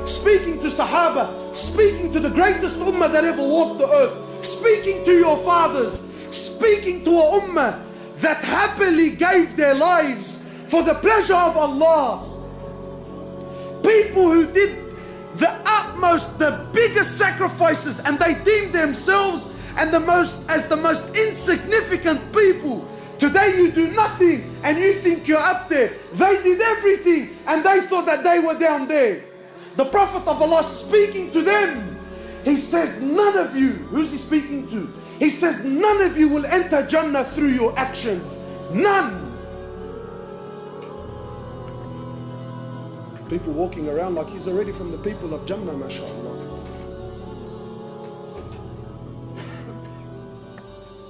speaking to Sahaba, speaking to the greatest ummah that ever walked the earth, speaking to your fathers, speaking to a ummah that happily gave their lives for the pleasure of Allah. People who did the utmost, the biggest sacrifices, and they deemed themselves as the most insignificant people. Today you do nothing and you think you're up there. They did everything and they thought that they were down there. The Prophet of Allah speaking to them, he says, none of you, who's he speaking to? He says, none of you will enter Jannah through your actions. None. People walking around like he's already from the people of Jannah, mashallah.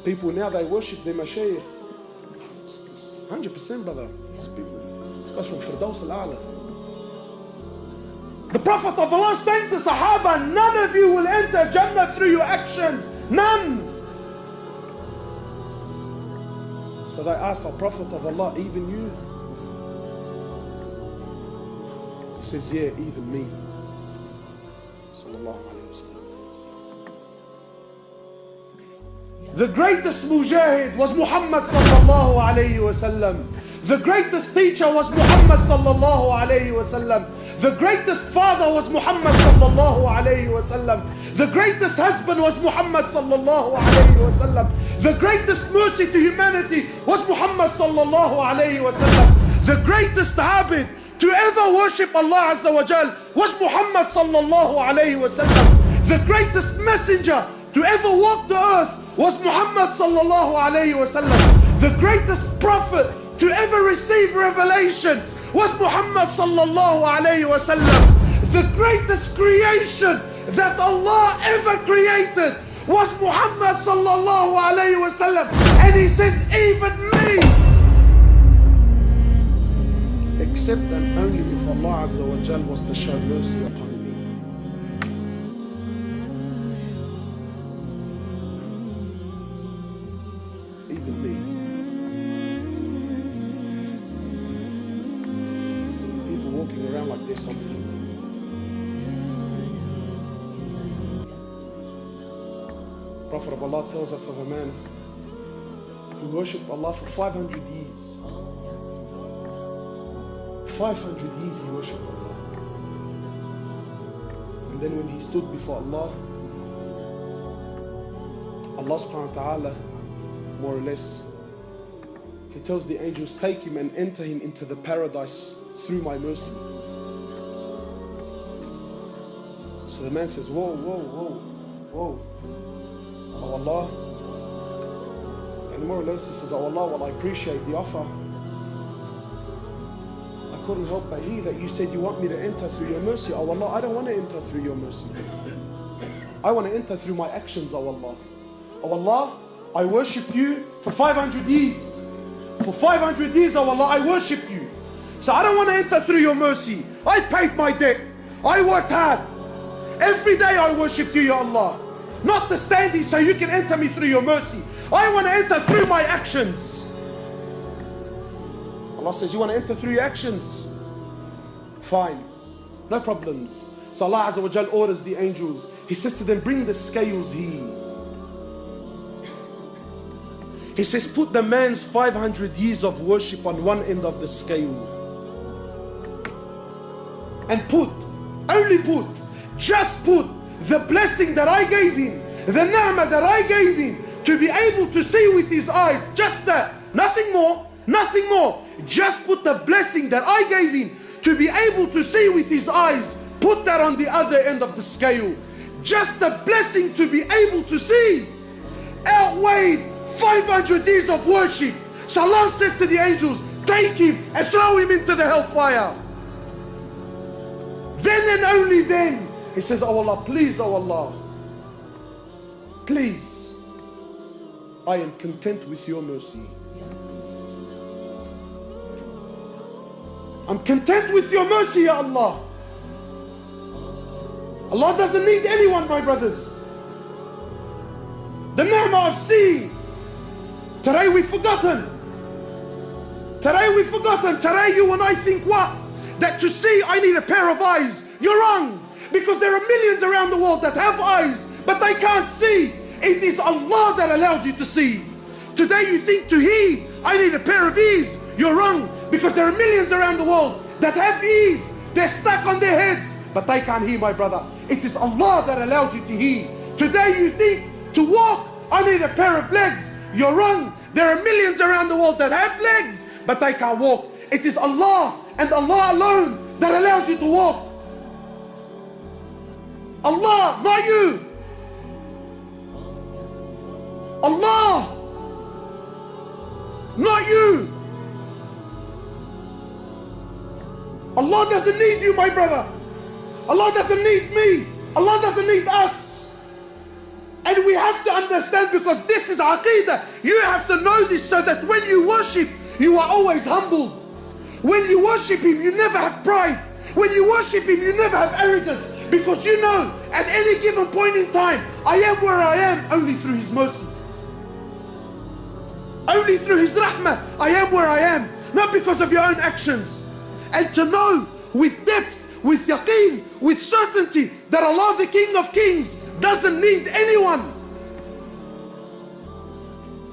People now, they worship their mashaykh. 100%, brother. These people, especially from Firdaus al-A'la. The Prophet of Allah saying to Sahaba, none of you will enter Jannah through your actions. None. So they asked the Prophet of Allah, even you? He says, yeah, even me. Sallallahu alayhi wa sallam. The greatest mujahid was Muhammad sallallahu alayhi wa sallam. The greatest teacher was Muhammad sallallahu alayhi wa sallam. The greatest father was Muhammad sallallahu alayhi wa sallam. The greatest husband was Muhammad sallallahu alayhi wa sallam. The greatest mercy to humanity was Muhammad sallallahu alayhi wa sallam. The greatest abid to ever worship Allah Azza wa Jal was Muhammad sallallahu alayhi wa sallam. The greatest messenger to ever walk the earth was Muhammad sallallahu alayhi wa sallam. The greatest prophet to ever receive revelation was Muhammad sallallahu alayhi wa sallam. The greatest creation that Allah ever created was Muhammad sallallahu alayhi wa sallam. And he says, even me. Except and only if Allah Azza wa Jal was to show mercy upon me. Even me. People walking around like there's something. Prophet of Allah tells us of a man who worshipped Allah for 500 years. 500 years he worshipped Allah. And then when he stood before Allah, Allah subhanahu wa ta'ala, more or less, he tells the angels, take him and enter him into the paradise through my mercy. So the man says, whoa, whoa, whoa, whoa. Oh Allah. And more or less he says, oh Allah, well I appreciate the offer. I couldn't help but hear that you said you want me to enter through your mercy. Oh Allah, I don't want to enter through your mercy. I want to enter through my actions, oh Allah. Oh Allah, I worship you for 500 years. For 500 years, oh Allah, I worship you. So I don't want to enter through your mercy. I paid my debt. I worked hard. Every day I worship you, Ya Allah. Not the standing so you can enter me through your mercy. I want to enter through my actions. Allah says, you want to enter through your actions? Fine. No problems. So Allah Azza wa Jal orders the angels. He says to them, bring the scales here. He says, put the man's 500 years of worship on one end of the scale. And just put the blessing that I gave him, the ni'mah that I gave him, to be able to see with his eyes, just that, nothing more, nothing more. Just put the blessing that I gave him to be able to see with his eyes, put that on the other end of the scale. Just the blessing to be able to see outweighed 500 years of worship. So Allah says to the angels, take him and throw him into the hellfire. Then and only then, he says, oh Allah, please, oh Allah, please, I am content with your mercy. I'm content with your mercy, Ya Allah. Allah doesn't need anyone, my brothers. The ni'mah of seeing. Today we've forgotten. Today we've forgotten. Today you and I think what? That to see I need a pair of eyes. You're wrong. Because there are millions around the world that have eyes, but they can't see. It is Allah that allows you to see. Today you think to hear, I need a pair of ears. You're wrong, because there are millions around the world that have ears. They're stuck on their heads, but they can't hear, my brother. It is Allah that allows you to hear. Today you think to walk, I need a pair of legs. You're wrong. There are millions around the world that have legs, but they can't walk. It is Allah and Allah alone that allows you to walk. Allah, not you. Allah, not you. Allah doesn't need you, my brother. Allah doesn't need me. Allah doesn't need us. And we have to understand, because this is Aqeedah. You have to know this so that when you worship, you are always humbled. When you worship Him, you never have pride. When you worship Him, you never have arrogance. Because you know, at any given point in time, I am where I am only through His mercy. Only through His rahmah, I am where I am. Not because of your own actions. And to know with depth, with yaqeen, with certainty, that Allah, the King of Kings, doesn't need anyone.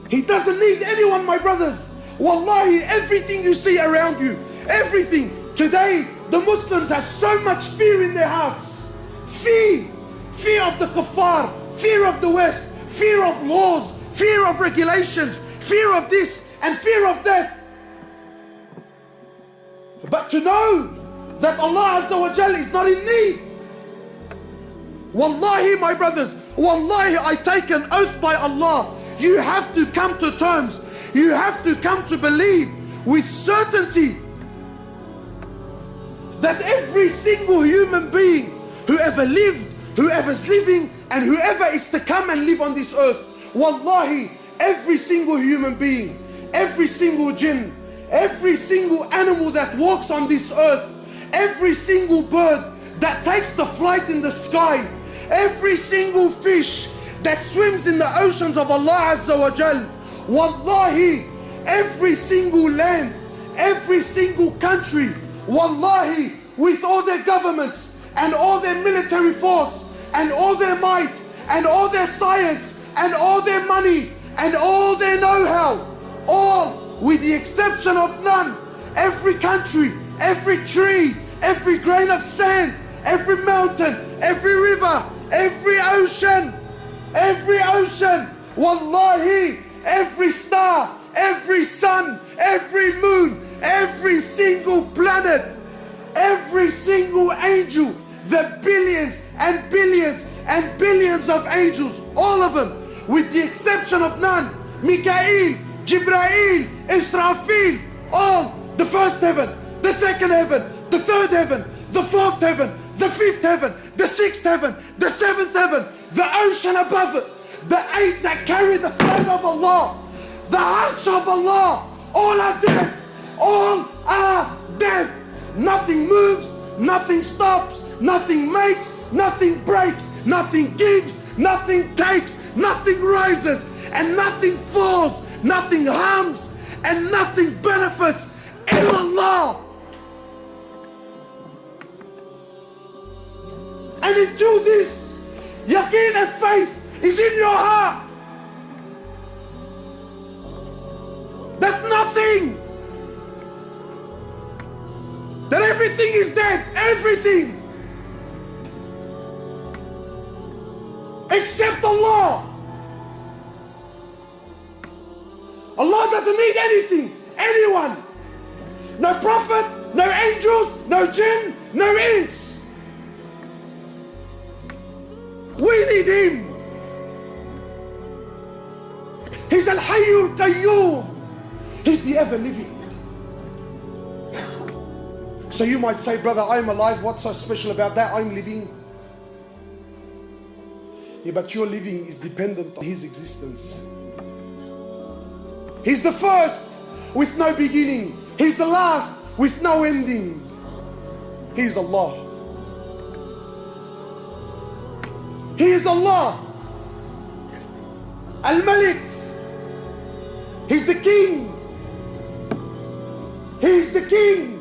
He doesn't need anyone, my brothers. Wallahi, everything you see around you, everything. Today, the Muslims have so much fear in their hearts. Fear. Fear of the kuffar, fear of the West, fear of laws, fear of regulations, fear of this and fear of that. But to know that Allah Azza wa Jal is not in need. Wallahi, my brothers, wallahi, I take an oath by Allah. You have to come to terms. You have to come to believe with certainty that every single human being, whoever lived, whoever's living, and whoever is to come and live on this earth, wallahi, every single human being, every single jinn, every single animal that walks on this earth, every single bird that takes the flight in the sky, every single fish that swims in the oceans of Allah Azza wa Jal, wallahi, every single land, every single country, wallahi, with all their governments and all their military force and all their might and all their science and all their money and all their know-how, all with the exception of none, every country, every tree, every grain of sand, every mountain, every river, every ocean, wallahi, every star, every sun, every moon, every single planet, every single angel, the billions and billions and billions of angels, all of them, with the exception of none, Mikael, Jibrail, Israfil, all, the first heaven, the second heaven, the third heaven, the fourth heaven, the fifth heaven, the sixth heaven, the seventh heaven, the ocean above it, the eight that carry the flag of Allah, the arsh of Allah, all are dead. All are dead. Nothing moves, nothing stops, nothing makes, nothing breaks, nothing gives, nothing takes, nothing rises, and nothing falls, nothing harms, and nothing benefits illallah. And until this yaqeen and faith is in your heart, that nothing, that everything is dead, everything, except Allah. Allah doesn't need anything, anyone. No prophet, no angels, no jinn, no ins. We need Him. He's Al-Hayyul Qayyum. He's the ever-living. So you might say, brother, I'm alive. What's so special about that? I'm living. Yeah, but your living is dependent on His existence. He's the first with no beginning. He's the last with no ending. He is Allah. He is Allah. Al-Malik. He's the King. He's the King.